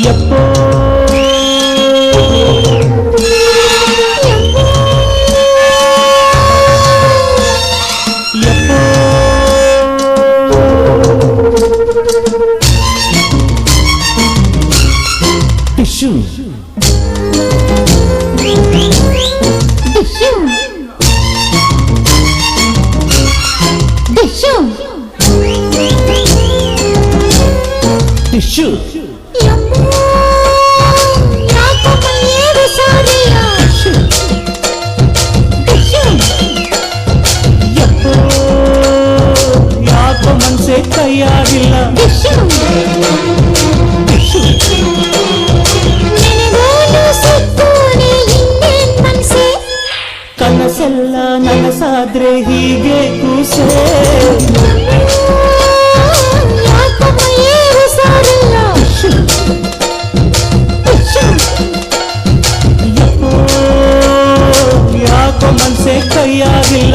ಯಪ್ಪೋ tissue tissue ಯಾಕೋ ಮನ್ಸೆ ಕೈಯಾಗಿಲ್ಲ ಕನಸೆಲ್ಲ ನನಸಾದ್ರೆ ಹೀಗೆ ಕೂಸೆ ಯಾಕೋ ಮನ್ಸೆ ಕೈಯಾಗಿಲ್ಲ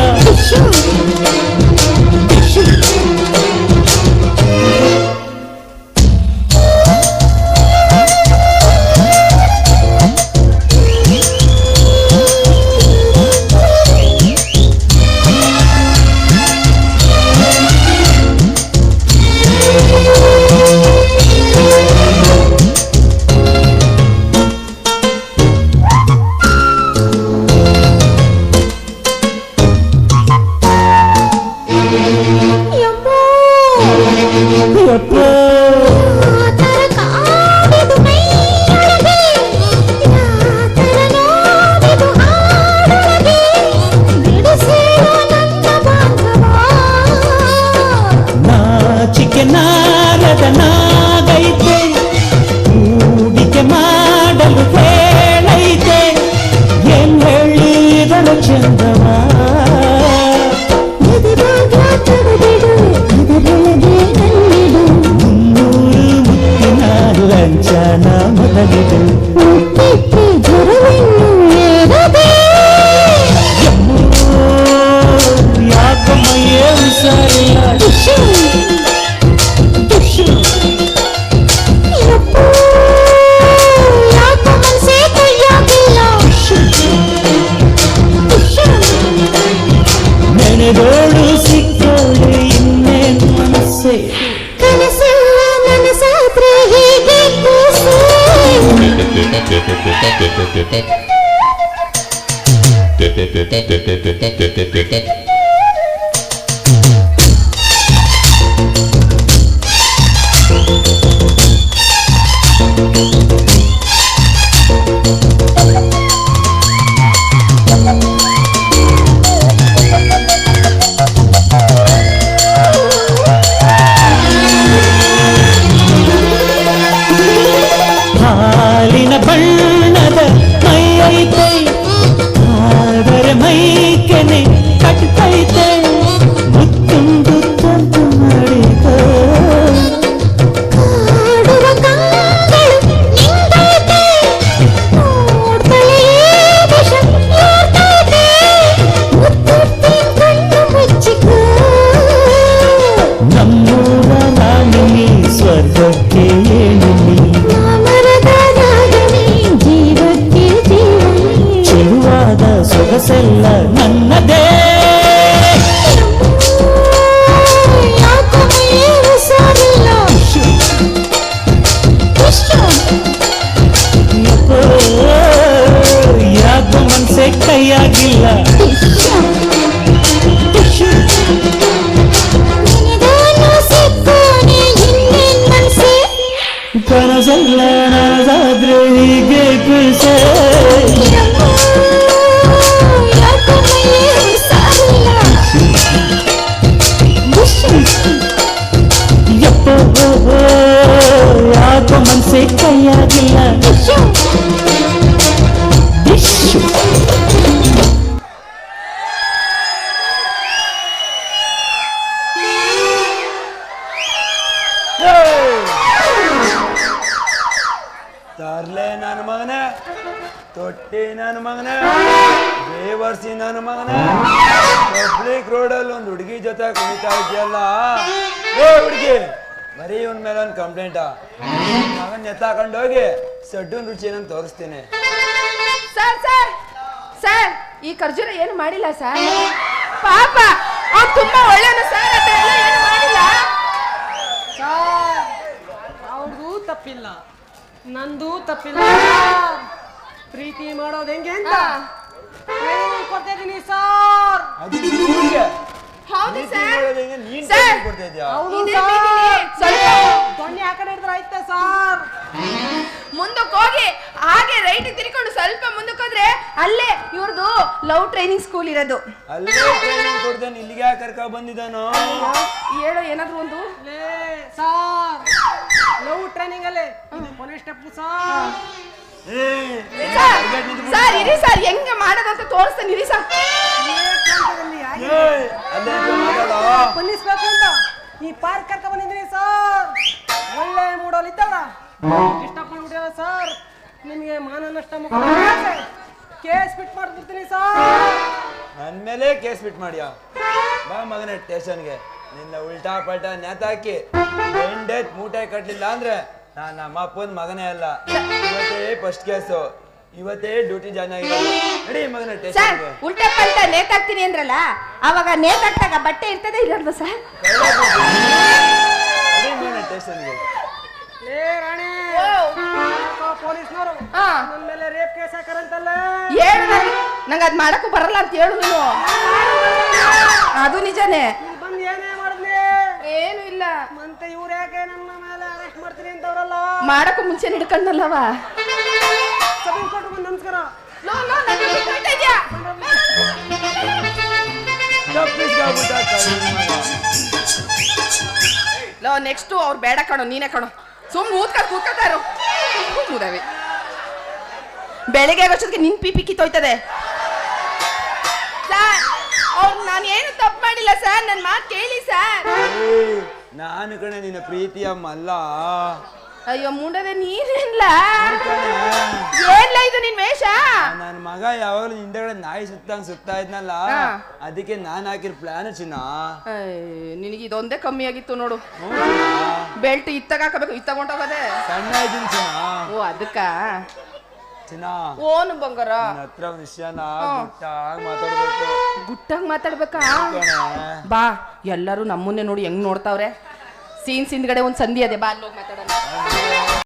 ನಾಗೈತೆ ಹೂಡಿಕೆ ಮಾಡಲು ಹೇಳೈತೆ ಏನ್ ಹೇಳಿದಳು ಚಂದವ ಮುನ್ನೂರು ಮುತ್ತಿನ ಲಂಚನ ಮೊದಲಿದು ಯಾಕೋ ಮೈಯೇ ಹುಷಾರಿಲ್ಲ ನೆನೆದೋಡು ಸಿಕ್ಕೋಳೆ ಇನ್ನೇನ್ ಮನಸ್ಸೆ ಕನಸೆಲ್ಲ ನನಸಾದ್ರೆ ಹೀಗೆ ಕೂಸೆ ಹಾಲಿನ ಬಣ್ಣದ ಮೈ ಐತೆ ಆದರೆ ಮೈ ಕೆನೆ ಕಟ್ತೈತೆ ಮುತ್ತುಂದು ತಂತು ಮಾಡಿದ ನಮ್ಮೂರ ರಾಣಿನಿ ಸ್ವರ್ಗಕ್ಕೆ ಏಣಿನಿ ಚೆಲುವಾದ ಸೊಗಸೆಲ್ಲ ನನ್ನದೇ ಯಾಕೋ ಮನ್ಸೆ ಕೈಯಾಗಿಲ್ಲ ಕನಸೆಲ್ಲ ನನಸಾದ್ರೆ ಹೀಗೆ ಕೂಸೆ ಯಪ್ಪೋ ಯಾಕೋ ಮನ್ಸೆ ಕೈಯಾಗಿಲ್ಲ ಟಿಶ್ಯೂ ತರ್ಲೆ ನನ್ನ ಮಗನೇ ತೊಟ್ಟಿ ನನ್ನ ಮಗನೇ ಬೇವರ್ಸಿ ನನ್ನ ಮಗನೇ ಪಬ್ಲಿಕ್ ರೋಡಲ್ಲಿ ಒಂದು ಹುಡುಗಿ ಜೊತೆ ಕುಣಿತಾ ಇದೆಯಲ್ಲ ಏ ಹುಡುಗಿ ಬರೀ ಇವನ್ ಮೇಲೆ ಒಂದು ಕಂಪ್ಲೇಂಟ ಮಗನ್ ಎತ್ತಾಕೊಂಡು ಹೋಗಿ ಸಡ್ಡು ರುಚಿ ಏನಂತ ತೋರಿಸ್ತೀನಿ. ಸರ್ ಸರ್ ಸರ್ ಈ ಖರ್ಜೂರ ಏನು ಮಾಡಿಲ್ಲ ಸರ್. ಪಾಪ ಅವ್ನು ತುಂಬಾ ಒಳ್ಳೆಯವನು ಸರ್. ಅದೆಲ್ಲ ಏನು ಮಾಡಿಲ್ಲ ಸರ್. ಅವ್ರದ್ದು ತಪ್ಪಿಲ್ಲ, ನಂದು ತಪ್ಪಿಲ್ಲ. ಪ್ರೀತಿ ಮಾಡೋದು ಹೆಂಗೆ ಅಂತ ಕೊಡ್ತಾ ಇದೀನಿ ಸರ್. ಅದು ಇವ್ನಿಗೆ. ಹೌದು ಪ್ರೀತಿ ಸರ್. ಮಾಡೋದು ಹೆಂಗೆ ನೀನ್ ಸರ್. ಟ್ರೈನಿಂಗ್ ಕೊಡ್ತಾ ಇದ್ಯಾ? ಹೌದು ಇದೇ ಸರ್. ಬೀದಿಲಿ ಸ್ವಲ್ಪ ದೊಣ್ಣೆ ಆ ಕಡೆ ಹಿಡಿದ್ರೆ ಆಯ್ತಾ ಸರ್. ಮುಂದಕ್ಕೆ ಹೋಗಿ ಹಾಗೆ ರೈಟ್ ತಿರ್ಕೊಂಡು ಸ್ವಲ್ಪ ಮುಂದಕ್ಕೆ ಹೋದ್ರೆ ಅಲ್ಲೇ ಇವ್ರದ್ದು ಲವ್ ಟ್ರೈನಿಂಗ್ ಸ್ಕೂಲ್ ಇರೋದು. ಅಲ್ಲೇ ಟ್ರೈನಿಂಗ್ ಕೊಡ್ದೇನೆ ಇಲ್ಲಿಗೆ ಯಾಕೆ ಕರ್ಕೊಂಡ್ ಬಂದಿದ್ದಾನೋ? ಹೇಳೋ ಏನಾದ್ರು ಒಂದು. ಲೇ ಸರ್, ಲವ್ ಟ್ರೈನಿಂಗ್ ಅಲ್ಲೇ ಇದು ಕೊನೆ ಸ್ಟೆಪ್ ಸರ್. ಸರ್ ಇರಿ ಸರ್, ಹೆಂಗೆ ಮಾಡೋದು ಅಂತ ತೋರಿಸ್ತಾನೆ ಇರಿ ಸರ್. ಪೊಲೀಸ್ಬೇಕು ಅಂತ ಈ ಪಾರ್ಕ್ ಕರ್ಕ ಬಂದಿದ್ದೀನಿ ಸರ್. ಒಳ್ಳೆ ಮೂಡೋಲ್ ಇದ್ದವ್ರ ಡಿಸ್ಟರ್ಬ್ ಮಾಡ್ಬಿಟ್ಟಿಲ್ಲ ಸರ್. ನಿಮಗೆ ಮಾನ ನಷ್ಟ ಕೇಸ್ ಬಿಟ್ ಮಾಡ್ಬಿಡ್ತೀನಿ ಸರ್. ನನ್ ಮೇಲೆ ಕೇಸ್ ಬಿಟ್ ಮಾಡ್ಯಾ? ಬಾ ಮಗನ ಸ್ಟೇಷನ್ಗೆ. ನಿನ್ನ ಉಲ್ಟಾ ಪಲ್ಟಾ ನೇತಾಕಿ ಎಂಡೆತ್ ಮೂಟೆ ಕಟ್ಲಿಲ್ಲ ಅಂದ್ರೆ ನಾನ್ ನಮ್ಮ ಅಪ್ಪನ ಮಗನೇ ಅಲ್ಲ. ಇವತ್ತೇ ಫಸ್ಟ್ ಕೇಸು, ಇವತ್ತೇ ಡ್ಯೂಟಿ ಜಾಯ್ನ್ ಆಗಿರೋದು. ನಡಿ ಮಗನ ಸರ್ ಸ್ಟೇಷನ್ಗೆ. ಉಲ್ಟಾ ಪಲ್ಟಾ ನೇತಾಕ್ತೀನಿ ಅಂದ್ರಲ್ಲ, ಅವಾಗ ನೇತಾಕ್ತಾಗ ಬಟ್ಟೆ ಇರ್ತದೆ ಇರಲ್ವ ಸರ್? ನಡಿ ಮಗನ ಸ್ಟೇಷನ್ಗೆ. ಏ ರಾಣಿ, ಪೊಲೀಸ್ನವರು ಹಾ ನನ್ನ ಮೇಲೆ ರೇಪ್ ಕೇಸ್ ಹಾಕರಂತಲ್ಲ. ಹೇಳು ನಂಗೆ ಅದ್ ಮಾಡಕ್ಕೂ ಬರಲ್ಲ ಅಂತ ಹೇಳು ನೀನು. ಅದು ನಿಜಾನೇ. ಇಲ್ಲಿ ಬಂದು ಏನೇ ಮಾಡಿದ್ಲಿ? ಏನು ಇಲ್ಲ. ಮತ್ತೆ ಇವ್ರು ಯಾಕೆ ನನ್ನ ಮೇಲೆ ಅರೆಸ್ಟ್ ಮಾಡ್ತೀನಿ ಅಂತವ್ರಲ್ಲ? ಮಾಡಕ್ಕೂ ಮುಂಚೆ ಹಿಡ್ಕೊಂಡಲ್ಲವ. ಸಬ್ ಇನ್ಸ್ಪೆಕ್ಟರ್ ಬಂದು ನಮಸ್ಕಾರ. ಲೋ ಲೋ ನನ್ನ ಬಿಟ್ಟು ಹೋಗ್ತಾ ಇದ್ಯಾ? ತಪ್ಪಿಸ್ಕೊಂಡ್ಬಿಟ್ಟ ಕಳ್ಳ ಮಗ. ಲೋ ನೆಕ್ಸ್ಟ್ ಅವ್ರು ಬೇಡ ಕಣೋ, ನೀನೇ ಕಣೋ. ಸುಮ್ ಕೂತ್ಕೊತಾರು ಮುದವೆ. ಬೆಳಗ್ಗೆ ಆಗೋಷ್ಟೊತ್ತಿಗೆ ನಿನ್ ಪಿ ಕಿತ್ತೋಯ್ತದೆ ಸರ್. ಅವ್ರು ನಾನು ಏನು ತಪ್ಪು ಮಾಡಿಲ್ಲ ಸರ್, ನನ್ನ ಮಾತು ಕೇಳಿ ಸರ್. ನಾನು ಕಣೆ ನಿನ್ನ ಪ್ರೀತಿಯ ಮಲ್ಲ. ಅಯ್ಯೋ ಮುಂಡದೆ ನೀನಿಲ್ಲ. ಏನ್ಲ ಇದು ನಿನ್ ವೇಷ? ನನ್ನ ಮಗ ಯಾವಾಗಲೂ ಹಿಂದೆಗಡೆ ನಾಯಿ ಸುತ್ತಾ ಇದ್ನಲ್ಲ, ಅದಕ್ಕೆ ನಾನ್ ಹಾಕಿರ ಪ್ಲಾನ್ ಚಿನ್ನ. ನಿನಗೆ ಇದೊಂದೇ ಕಮ್ಮಿ ಆಗಿತ್ತು ನೋಡು. ಬೆಲ್ಟ್ ಇತ್ತಾಗ ಹಾಕಬೇಕು, ಇತ್ತಗೊಂಡೋಗದೆ ಸಣ್ಣ ಇದ್ದೀನಿ ಚಿನ್ನ. ಓ ಅದಕ್ಕ ಚಿನ್ನ. ಓನು ಬಂಗಾರ ನನ್ನ ಹತ್ರ ಒಂದು ವಿಷಯನ ಗುಟ್ಟಾಗಿ ಮಾತಾಡ್ಬೇಕು. ಗುಟ್ಟಾಗಿ ಮಾತಾಡ್ಬೇಕಾ? ಬಾ, ಎಲ್ಲರೂ ನಮ್ಮನ್ನೇ ನೋಡಿ ಹೆಂಗ್ ನೋಡ್ತಾವ್ರೆ. ಸೀನ್ಸ್ ಹಿಂದ್ಗಡೆ ಒಂದ್ ಸಂಧಿ ಅದೇ, ಬಾ ಅಲ್ಲಿ ಹೋಗಿ